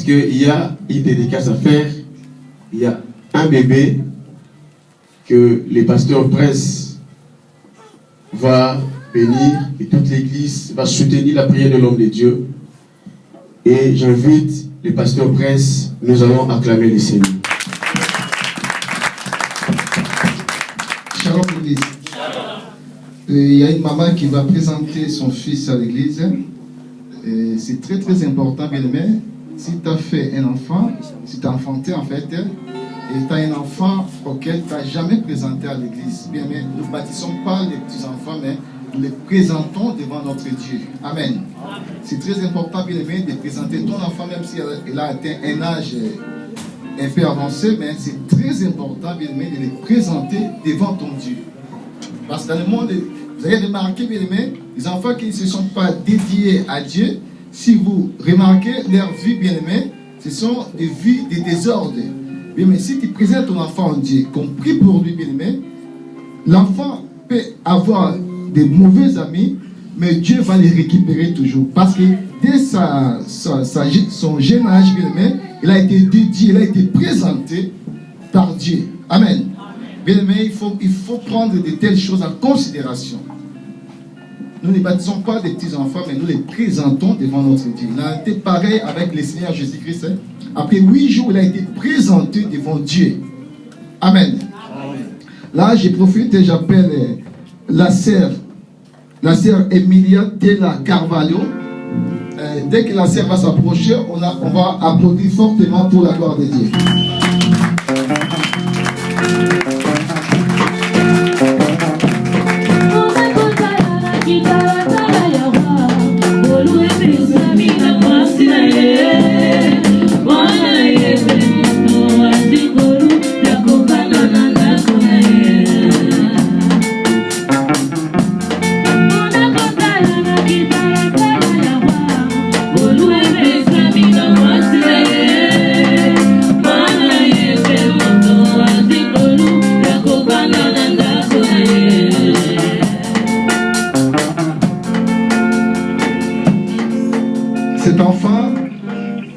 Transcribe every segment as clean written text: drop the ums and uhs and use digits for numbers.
puisqu'il y a une dédicace à faire. Il y a un bébé que les pasteurs Prince va bénir et toute l'église va soutenir la prière de l'homme de Dieu. Et j'invite les pasteurs Prince, nous allons acclamer le Seigneur. Shalom l'église. Il y a une maman qui va présenter son fils à l'église. C'est très très important, bien aimé. Si tu as fait un enfant, si tu as enfanté en fait, et tu as un enfant auquel tu n'as jamais présenté à l'église, bien aimé, nous ne bâtissons pas les petits enfants, mais nous les présentons devant notre Dieu. Amen. C'est très important, bien aimé, de présenter ton enfant, même si elle a atteint un âge un peu avancé, mais c'est très important, bien aimé, de les présenter devant ton Dieu. Parce que dans le monde, vous avez remarqué, bien aimé, les enfants qui ne se sont pas dédiés à Dieu, si vous remarquez leur vie, bien aimé, ce sont des vies de désordre. Bien, mais si tu présentes ton enfant en Dieu, compris pour lui, bien aimé, l'enfant peut avoir des mauvais amis, mais Dieu va les récupérer toujours. Parce que dès son jeune âge, bien aimé, il a été dédié, il a été présenté par Dieu. Amen. Bien aimé, il faut prendre de telles choses en considération. Nous ne bâtissons pas des petits enfants, mais nous les présentons devant notre Dieu. Il a été pareil avec le Seigneur Jésus-Christ. Après 8 jours, il a été présenté devant Dieu. Amen. Là, je profite et j'appelle la sœur Emilia Della Carvalho. Dès que la sœur va s'approcher, on va applaudir fortement pour la gloire de Dieu.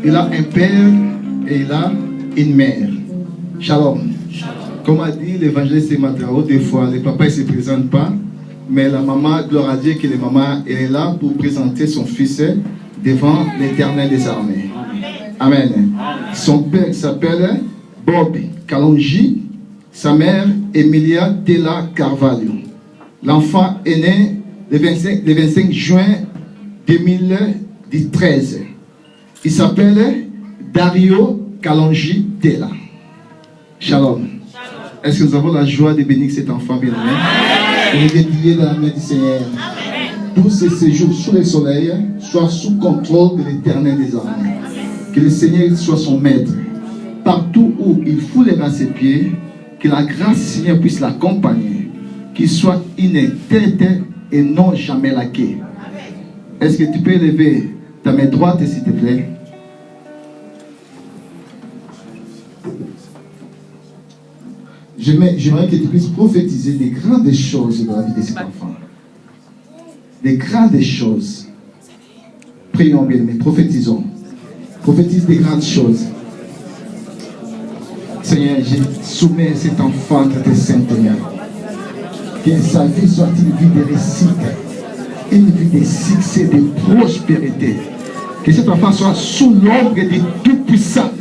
Il a un père et il a une mère. Shalom. Comme a dit l'évangéliste Matrao, des fois, le papa ne se présente pas, mais la maman, gloire à Dieu que la maman elle est là pour présenter son fils devant l'Éternel des armées. Amen. Son père s'appelle Bob Kalonji, sa mère Emilia Della Carvalho. L'enfant est né le 25 juin 2013. Il s'appelle Dario Kalonji Della. Shalom. Est-ce que nous avons la joie de bénir cet enfant bien-aimé? Et de prier dans la main du Seigneur. Tous ces séjours sous le soleil soient sous contrôle de l'Éternel des armées. Que le Seigneur soit son maître. Partout où il foulera ses pieds, que la grâce du Seigneur puisse l'accompagner. Qu'il soit une tête et non jamais laqué. Est-ce que tu peux lever ta main droite, s'il te plaît? J'aimerais que tu puisses prophétiser des grandes choses dans la vie de cet enfant. Des grandes choses. Prions bien, mais prophétisons. Prophétise des grandes choses. Seigneur, je soumets cet enfant entre tes saintes mains. Que sa vie soit une vie de réussite, une vie de succès, de prospérité. Que cet enfant soit sous l'ombre du Tout-Puissant.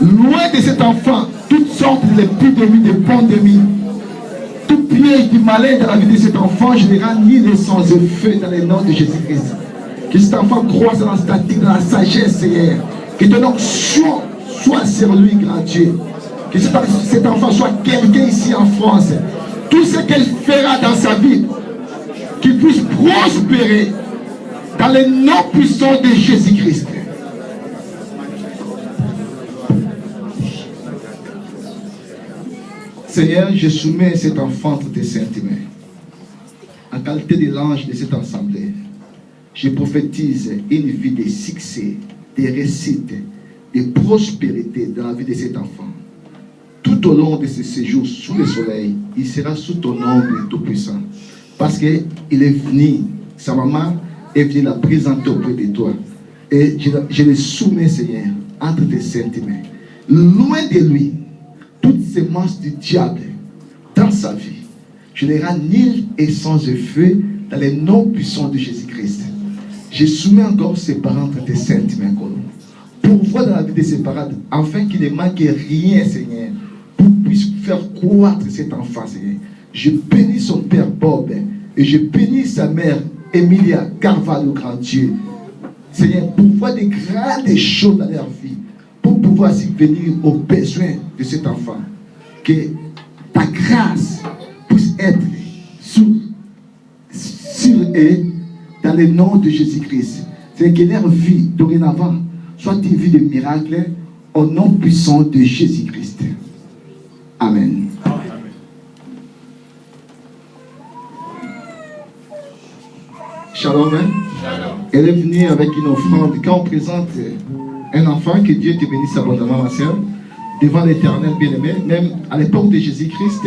Loin de cet enfant, toutes sortes d'épidémies, de pandémies, tout piège du malin dans la vie de cet enfant, je ne rends ni le sans effet dans le nom de Jésus-Christ. Que cet enfant croise dans la statique, dans la sagesse, Seigneur. Que ton onction soit sur lui, grand Dieu. Que cet enfant soit quelqu'un ici en France. Tout ce qu'elle fera dans sa vie, qu'il puisse prospérer dans le nom puissant de Jésus-Christ. Seigneur, je soumets cet enfant entre tes saintes mains. En qualité de l'ange de cette assemblée, je prophétise une vie de succès, de réussite, de prospérité dans la vie de cet enfant. Tout au long de ce séjour sous le soleil, il sera sous ton ombre tout-puissant. Parce qu'il est venu, sa maman est venue la présenter auprès de toi. Et je le soumets, Seigneur, entre tes saintes mains. Loin de lui, toutes ces manches du diable dans sa vie, je les rends nulles et sans effet dans les noms puissants de Jésus-Christ. Je soumets encore ses parents entre tes saintes mains, pourvois dans la vie de ses parents, afin qu'il ne manque rien, Seigneur, pour puisse faire croître cet enfant, Seigneur. Je bénis son père Bob et je bénis sa mère Emilia Carvalho, grand Dieu. Seigneur, pourvois des grandes choses dans leur vie, pour pouvoir subvenir aux besoins de cet enfant. Que ta grâce puisse être sur eux dans le nom de Jésus-Christ. C'est que leur vie dorénavant soit une vie de miracle au nom puissant de Jésus-Christ. Amen. Shalom. Shalom. Elle est venue avec une offrande. Quand on présente un enfant, que Dieu te bénisse abondamment, ma soeur, devant l'Éternel bien-aimé, même à l'époque de Jésus-Christ,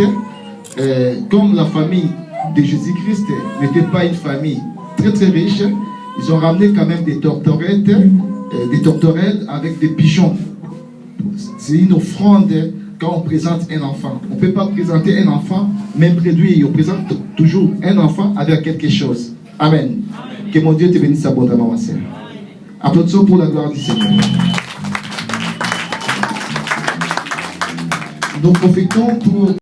comme la famille de Jésus-Christ n'était pas une famille très très riche, ils ont ramené quand même des tourterelles avec des pigeons. C'est une offrande quand on présente un enfant. On ne peut pas présenter un enfant même réduit. On présente toujours un enfant avec quelque chose. Amen. Amen. Que mon Dieu te bénisse abondamment, ma sœur. Applaudissons pour la gloire du Seigneur. Nous profitons pour